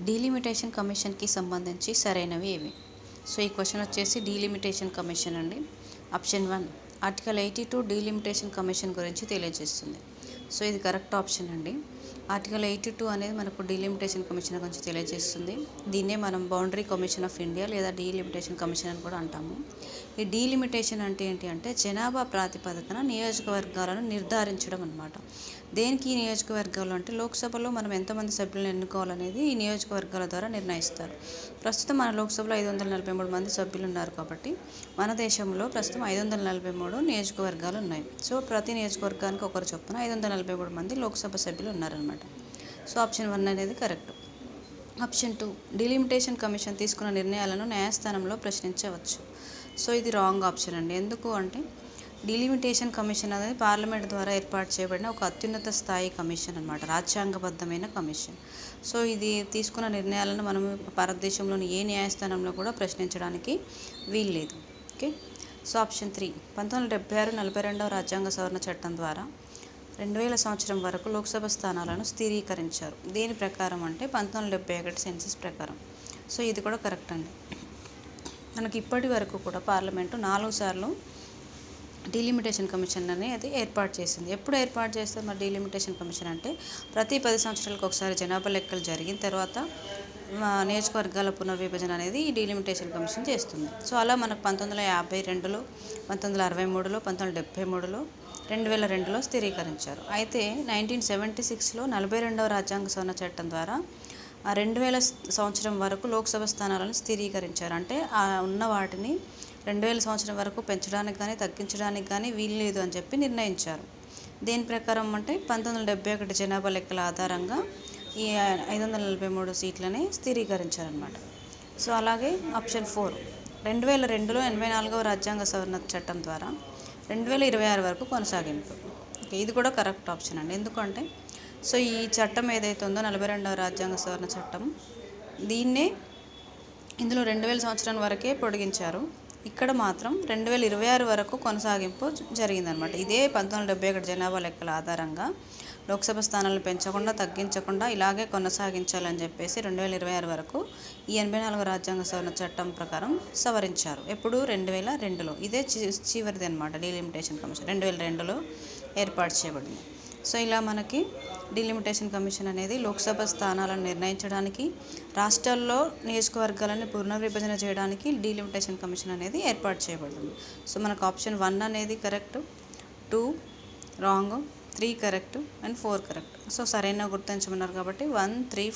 Delimitation కమిషన్కి సంబంధించి సరైనవి ఏవి? సో ఈ క్వశ్చన్ వచ్చేసి డీలిమిటేషన్ కమిషన్ అండి. ఆప్షన్ 1 ఆర్టికల్ 82 డీలిమిటేషన్ కమిషన్ గురించి తెలియజేస్తుంది. సో ఇది కరెక్ట్ ఆప్షన్ అండి. ఆర్టికల్ 82 అనేది మనకు డీలిమిటేషన్ కమిషన్ గురించి తెలియజేస్తుంది. దీన్నే మనం బౌండరీ కమిషన్ ఆఫ్ ఇండియా లేదా డీలిమిటేషన్ కమిషన్ అని కూడా అంటాము. ఈ డీలిమిటేషన్ అంటే ఏంటి అంటే జనాభా ప్రాతిపదికన నియోజకవర్గాలను నిర్ధారించడం అన్నమాట. దేనికి ఈ నియోజకవర్గాలు అంటే లోక్సభలో మనం ఎంతమంది సభ్యులను ఎన్నుకోవాలనేది ఈ నియోజకవర్గాల ద్వారా నిర్ణయిస్తారు. ప్రస్తుతం మన లోక్సభలో 543 మంది సభ్యులు ఉన్నారు కాబట్టి మన దేశంలో ప్రస్తుతం 543 నియోజకవర్గాలు ఉన్నాయి. సో ప్రతి నియోజకవర్గానికి ఒకరు చొప్పున 543 మంది లోక్సభ సభ్యులు ఉన్నారనమాట. సో ఆప్షన్ 1 అనేది కరెక్ట్. ఆప్షన్ 2 డీలిమిటేషన్ కమిషన్ తీసుకున్న నిర్ణయాలను న్యాయస్థానంలో ప్రశ్నించవచ్చు. సో ఇది రాంగ్ ఆప్షన్ అండి. ఎందుకు అంటే డీలిమిటేషన్ కమిషన్ అనేది పార్లమెంట్ ద్వారా ఏర్పాటు చేయబడిన ఒక అత్యున్నత స్థాయి కమిషన్ అనమాట, రాజ్యాంగబద్ధమైన కమిషన్. సో ఇది తీసుకున్న నిర్ణయాలను మనం భారతదేశంలోని ఏ న్యాయస్థానంలో కూడా ప్రశ్నించడానికి వీల్లేదు. ఓకే. సో ఆప్షన్ 3 1976 42వ రాజ్యాంగ సవరణ చట్టం ద్వారా 2000 సంవత్సరం వరకు లోక్సభ స్థానాలను స్థిరీకరించారు. దేని ప్రకారం అంటే 1971 సెన్సస్ ప్రకారం. సో ఇది కూడా కరెక్ట్ అండి. మనకి ఇప్పటి వరకు కూడా పార్లమెంటు 4 సార్లు డీలిమిటేషన్ కమిషన్ అనేది ఏర్పాటు చేసింది. ఎప్పుడు ఏర్పాటు చేస్తారు మరి డీలిమిటేషన్ కమిషన్ అంటే ప్రతి 10 సంవత్సరాలకు ఒకసారి జనాభా లెక్కలు జరిగిన తర్వాత నియోజకవర్గాల పునర్విభజన అనేది ఈ డీలిమిటేషన్ కమిషన్ చేస్తుంది. సో అలా మనకు 1952లో 1963లో 1973లో 2002లో స్థిరీకరించారు. అయితే 1976లో 42వ రాజ్యాంగ సవరణ చట్టం ద్వారా 2000 సంవత్సరం వరకు లోక్సభ స్థానాలను స్థిరీకరించారు. అంటే ఉన్న వాటిని 2000 సంవత్సరం వరకు పెంచడానికి కానీ తగ్గించడానికి కానీ వీల్లేదు అని చెప్పి నిర్ణయించారు. దేని ప్రకారం అంటే 1971 జనాభా లెక్కల ఆధారంగా ఈ 543 సీట్లని స్థిరీకరించారనమాట. సో అలాగే ఆప్షన్ 4 2002లో 84వ రాజ్యాంగ సవరణ చట్టం ద్వారా 2026 వరకు కొనసాగింపు. ఓకే, ఇది కూడా కరెక్ట్ ఆప్షన్ అండి. ఎందుకంటే సో ఈ చట్టం ఏదైతే ఉందో 42వ రాజ్యాంగ సవరణ చట్టం, దీన్నే ఇందులో 2000 సంవత్సరం వరకే పొడిగించారు. ఇక్కడ మాత్రం 2026 వరకు కొనసాగింపు జరిగిందనమాట. ఇదే 1971 జనాభా లెక్కల ఆధారంగా లోక్సభ స్థానాలను పెంచకుండా తగ్గించకుండా ఇలాగే కొనసాగించాలని చెప్పేసి 2026 వరకు ఈ 84వ రాజ్యాంగ సవరణ చట్టం ప్రకారం సవరించారు. ఎప్పుడు 2002లో. ఇదే చివరిది అనమాట డీలిమిటేషన్ కమిషన్ 2002లో ఏర్పాటు చేయబడింది. సో ఇలా మనకి డీలిమిటేషన్ కమిషన్ అనేది లోక్సభ స్థానాలను నిర్ణయించడానికి, రాష్ట్రాల్లో నియోజకవర్గాలను పునర్విభజన చేయడానికి డీలిమిటేషన్ కమిషన్ అనేది ఏర్పాటు చేయబడింది. సో మనకు ఆప్షన్ 1 అనేది correct, 2 wrong, 3 correct and 4 correct. So సరైన గుర్తించమన్నారు కాబట్టి 1, 3